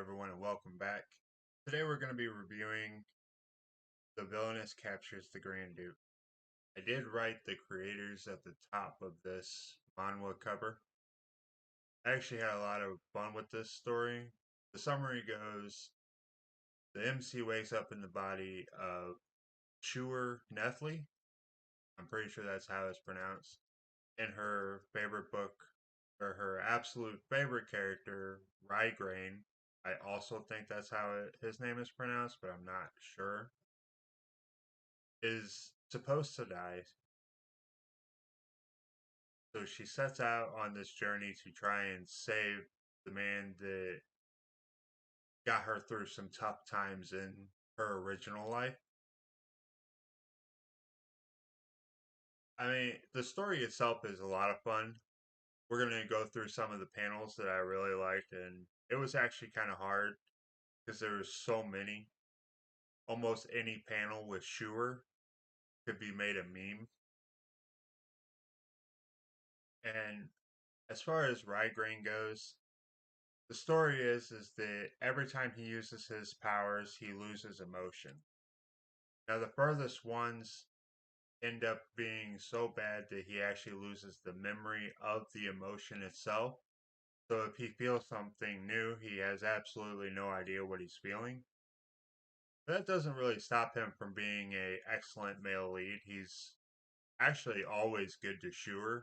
everyone, and welcome back. Today we're going to be reviewing The Villainess Captures the Grand Duke. I did write the creators at the top of this manhwa cover. I actually had a lot of fun with this story. The summary goes, the MC wakes up in the body of Chewer Nethley. I'm pretty sure that's how it's pronounced. In her favorite book, or her absolute favorite character, Rygrain. I also think that's how his name is pronounced, but I'm not sure. Is supposed to die. So she sets out on this journey to try and save the man that got her through some tough times in her original life. I mean, the story itself is a lot of fun. We're going to go through some of the panels that I really liked, and it was actually kind of hard because there was so many. Almost any panel with Schuer could be made a meme. And as far as Rygrain goes, the story is that every time he uses his powers, he loses emotion. Now, the furthest ones end up being so bad that he actually loses the memory of the emotion itself. So if he feels something new, he has absolutely no idea what he's feeling. But that doesn't really stop him from being an excellent male lead. He's actually always good to Schuer.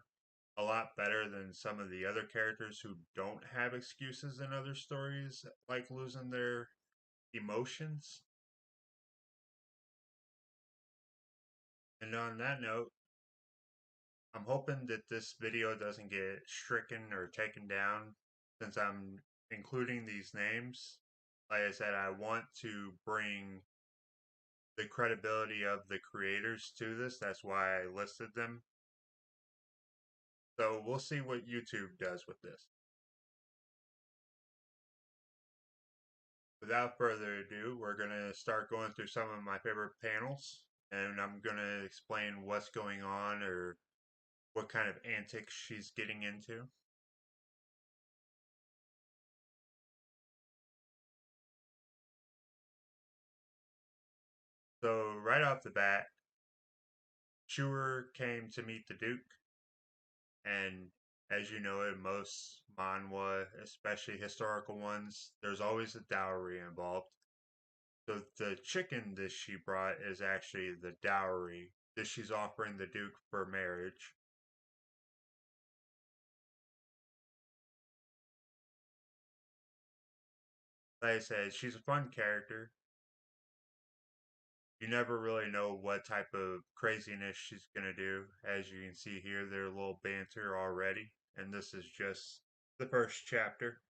A lot better than some of the other characters who don't have excuses in other stories, like losing their emotions. And on that note, I'm hoping that this video doesn't get stricken or taken down since I'm including these names. Like I said, I want to bring the credibility of the creators to this. That's why I listed them. So we'll see what YouTube does with this. Without further ado, we're going to start going through some of my favorite panels, and I'm going to explain what's going on or what kind of antics she's getting into. So, right off the bat, Chewer came to meet the Duke, and as you know, in most manhwa, especially historical ones, there's always a dowry involved. So, the chicken that she brought is actually the dowry that she's offering the Duke for marriage. Like I said, she's a fun character. You never really know what type of craziness she's gonna do. As you can see here, there's a little banter already, and this is just the first chapter.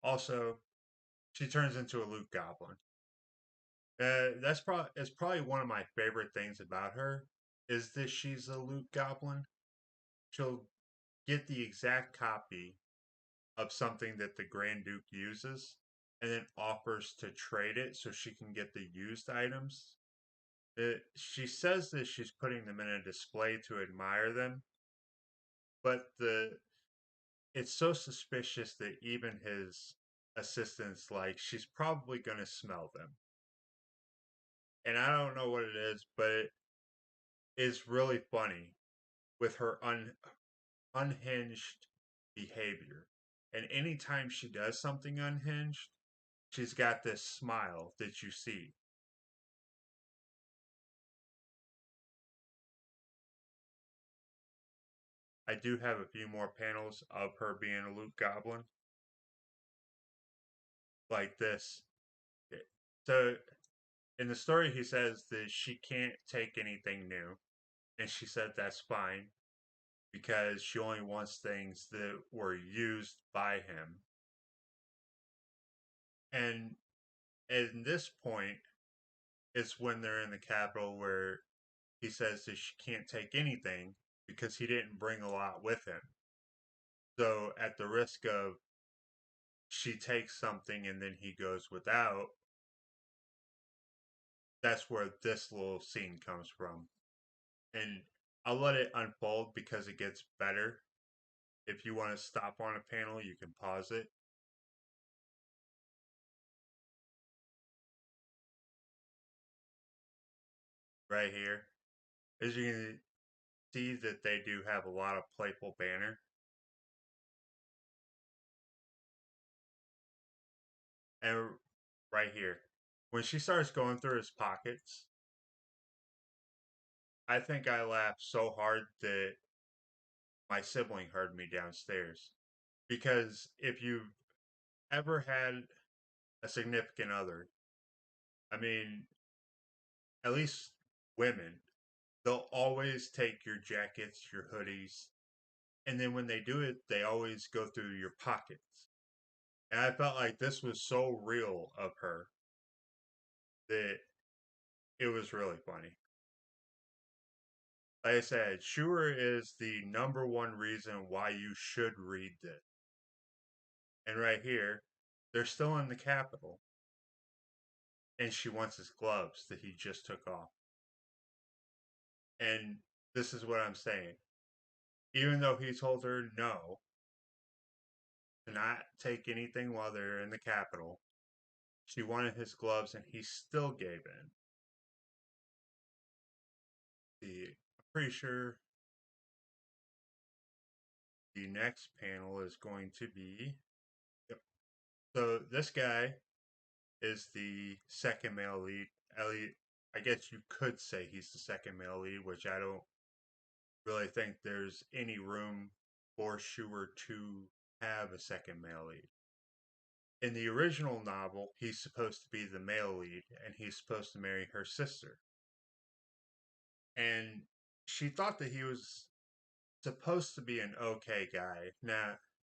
Also, she turns into a loot goblin. It's probably one of my favorite things about her is that she's a loot goblin. She'll get the exact copy of something that the Grand Duke uses, and then offers to trade it so she can get the used items. She says that she's putting them in a display to admire them, but it's so suspicious that even his assistants like she's probably going to smell them. And I don't know what it is, but it is really funny with her unhinged behavior. And anytime she does something unhinged, she's got this smile that you see. I do have a few more panels of her being a loot goblin like this. So in the story, he says that she can't take anything new, and she said that's fine because she only wants things that were used by him. And in this point, it's when they're in the capital where he says that she can't take anything because he didn't bring a lot with him. So, at the risk of she takes something and then he goes without, that's where this little scene comes from. And I'll let it unfold because it gets better. If you want to stop on a panel, you can pause it. right here. As you can see that they do have a lot of playful banner. And right here, when she starts going through his pockets, I think I laughed so hard that my sibling heard me downstairs. Because if you've ever had a significant other, I mean, at least women, they'll always take your jackets, your hoodies, and then when they do it, they always go through your pockets. And I felt like this was so real of her that it was really funny. Like I said, Sure is the number one reason why you should read this. And right here, they're still in the Capitol, and she wants his gloves that he just took off. And this is what I'm saying. Even though he told her no, to not take anything while they're in the Capitol, she wanted his gloves and he still gave in. I'm pretty sure the next panel is going to be. Yep. So this guy is the second male lead. I guess you could say he's the second male lead, which I don't really think there's any room for Schuer to have a second male lead. In the original novel, he's supposed to be the male lead and he's supposed to marry her sister. And she thought that he was supposed to be an okay guy. Now,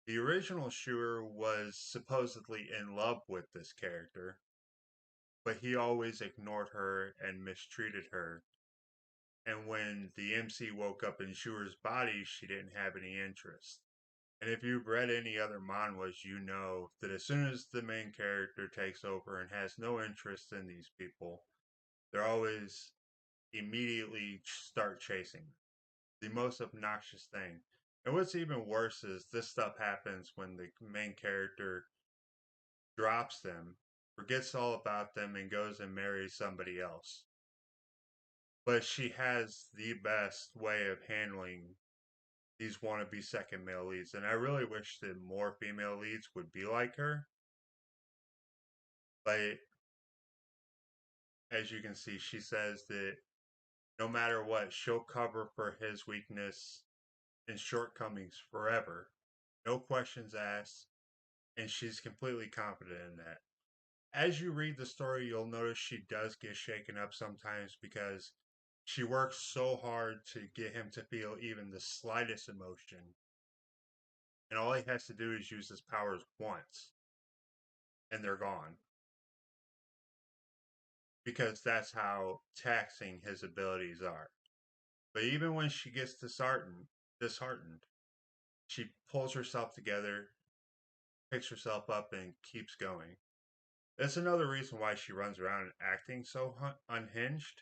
the original Schuer was supposedly in love with this character, but he always ignored her and mistreated her. And when the MC woke up in Schuer's body, she didn't have any interest. And if you've read any other manhwas, you know that as soon as the main character takes over and has no interest in these people, they're always immediately start chasing. The most obnoxious thing. And what's even worse is this stuff happens when the main character drops them, forgets all about them, and goes and marries somebody else. But she has the best way of handling these wannabe second male leads. And I really wish that more female leads would be like her. But as you can see, she says that no matter what, she'll cover for his weakness and shortcomings forever. No questions asked, and she's completely confident in that. As you read the story, you'll notice she does get shaken up sometimes because she works so hard to get him to feel even the slightest emotion. And all he has to do is use his powers once, and they're gone. Because that's how taxing his abilities are. But even when she gets disheartened, she pulls herself together, picks herself up, and keeps going. That's another reason why she runs around acting so unhinged,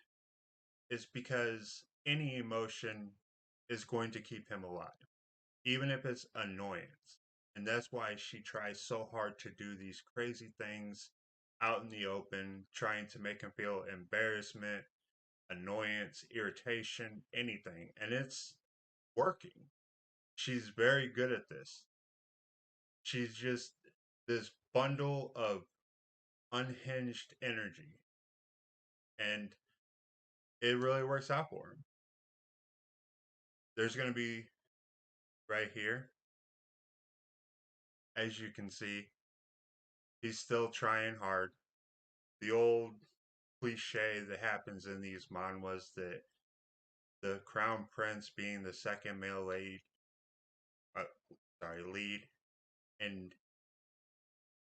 is because any emotion is going to keep him alive, even if it's annoyance. And that's why she tries so hard to do these crazy things out in the open, trying to make him feel embarrassment, annoyance, irritation, anything. And it's working. She's very good at this. She's just this bundle of unhinged energy. And it really works out for him. There's going to be right here, as you can see, he's still trying hard. The old cliche that happens in these manhwas that the crown prince being the second male uh, lead, and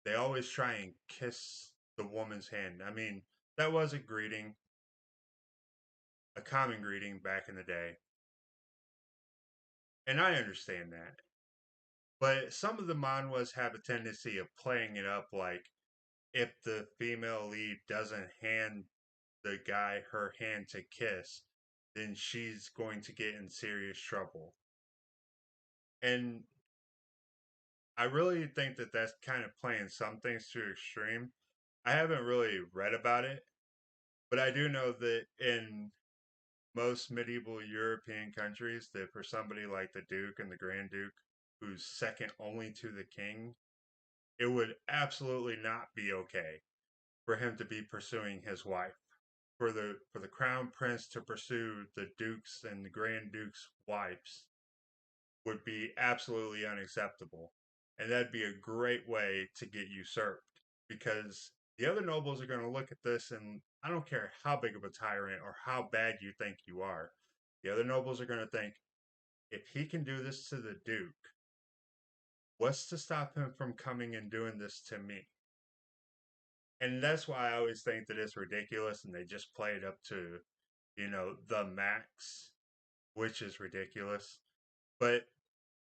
they always try and kiss the woman's hand. I mean, that was a common greeting back in the day, and I understand that. But some of the manhwas have a tendency of playing it up like if the female lead doesn't hand the guy her hand to kiss, then she's going to get in serious trouble. And I really think that that's kind of playing some things to extreme. I haven't really read about it, but I do know that in most medieval European countries that for somebody like the Duke and the Grand Duke, who's second only to the king, it would absolutely not be okay for him to be pursuing his wife. For the crown prince to pursue the dukes and the grand dukes' wives would be absolutely unacceptable. And that'd be a great way to get usurped because the other nobles are going to look at this and I don't care how big of a tyrant or how bad you think you are. The other nobles are going to think if he can do this to the duke, what's to stop him from coming and doing this to me? And that's why I always think that it's ridiculous and they just play it up to, the max, which is ridiculous. But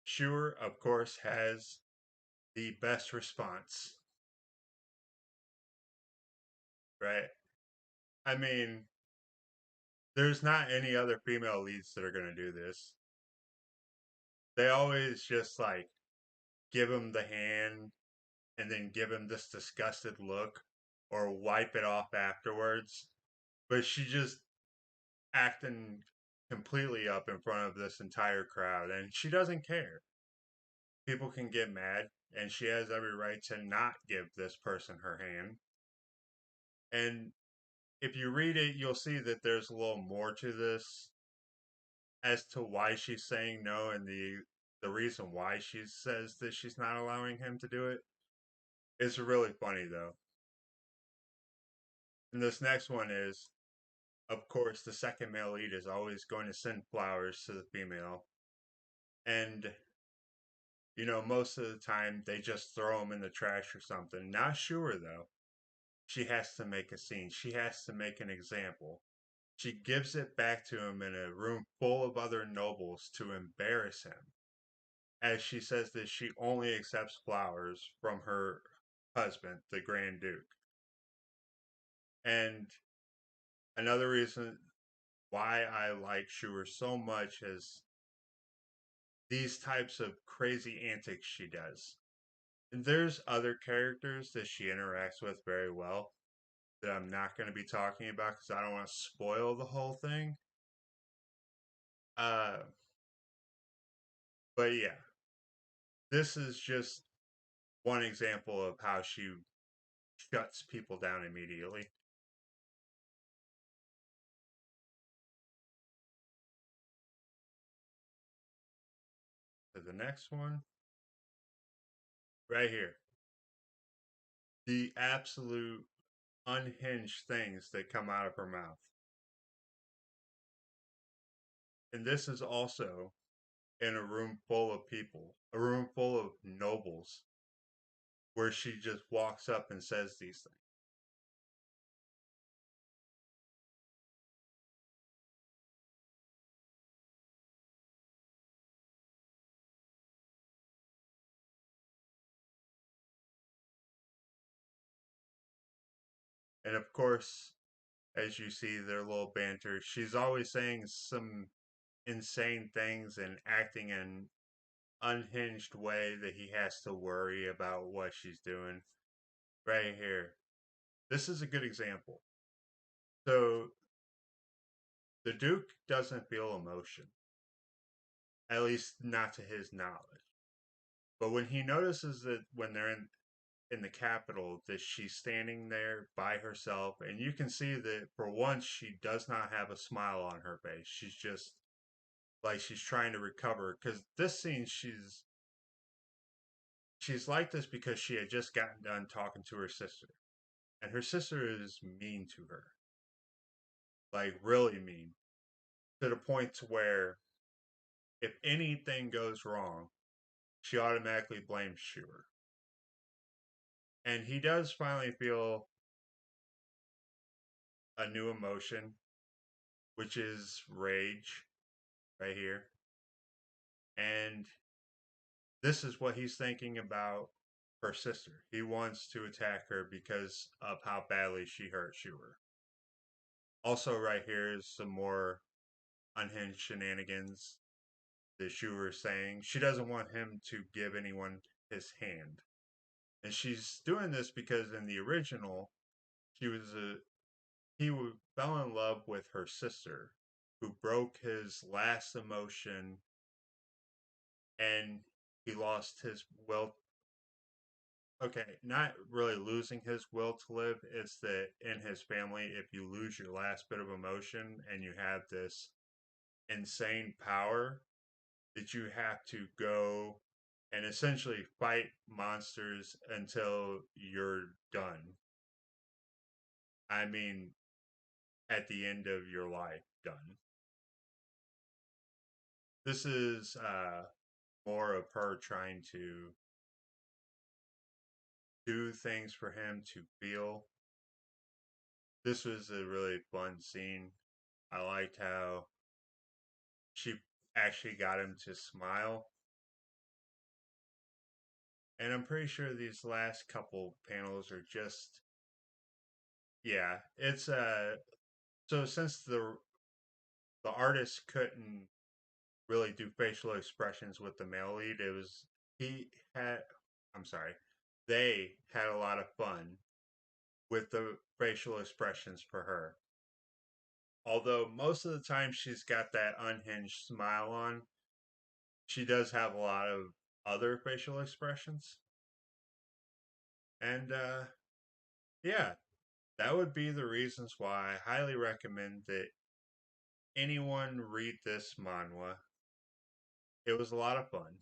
Sure, of course, has the best response, right? I mean, there's not any other female leads that are going to do this. They always just like give him the hand and then give him this disgusted look or wipe it off afterwards. But she just acting completely up in front of this entire crowd and she doesn't care. People can get mad and she has every right to not give this person her hand. And if you read it, you'll see that there's a little more to this as to why she's saying no and the reason why she says that she's not allowing him to do it. It's really funny though. And this next one is, of course, the second male lead is always going to send flowers to the female, and most of the time they just throw them in the trash or something. Not sure though. She has to make a scene. She has to make an example. She gives it back to him in a room full of other nobles to embarrass him, as she says that she only accepts flowers from her husband, the Grand Duke. And another reason why I like Schuer so much is these types of crazy antics she does. And there's other characters that she interacts with very well that I'm not going to be talking about because I don't want to spoil the whole thing. Uh, but yeah, this is just one example of how she shuts people down immediately. To the next one, right here. The absolute unhinged things that come out of her mouth. And this is also in a room full of people, a room full of nobles, where she just walks up and says these things. And of course, as you see their little banter, she's always saying some insane things and acting in unhinged way that he has to worry about what she's doing. Right here. This is a good example. So the Duke doesn't feel emotion, at least not to his knowledge. But when he notices that when they're in the capital, that she's standing there by herself, and you can see that for once she does not have a smile on her face. She's just like she's trying to recover. Because this scene, she's like this because she had just gotten done talking to her sister, and her sister is mean to her, like really mean, to the point to where if anything goes wrong, she automatically blames Schuer. And he does finally feel a new emotion, which is rage right here. And this is what he's thinking about her sister. He wants to attack her because of how badly she hurt Schuer. Also, right here is some more unhinged shenanigans that Schuer is saying. She doesn't want him to give anyone his hand. And she's doing this because in the original, she was a he fell in love with her sister who broke his last emotion and he lost his will. Okay, not really losing his will to live. It's that in his family, if you lose your last bit of emotion and you have this insane power, that you have to go and essentially fight monsters until you're done. I mean, at the end of your life, done. This is more of her trying to do things for him to feel. This was a really fun scene. I liked how she actually got him to smile. And I'm pretty sure these last couple panels are just, yeah, it's so since the artist couldn't really do facial expressions with the male lead, it was he had I'm sorry, they had a lot of fun with the facial expressions for her. Although most of the time she's got that unhinged smile on, she does have a lot of other facial expressions. And yeah, that would be the reasons why I highly recommend that anyone read this manhwa. It was a lot of fun.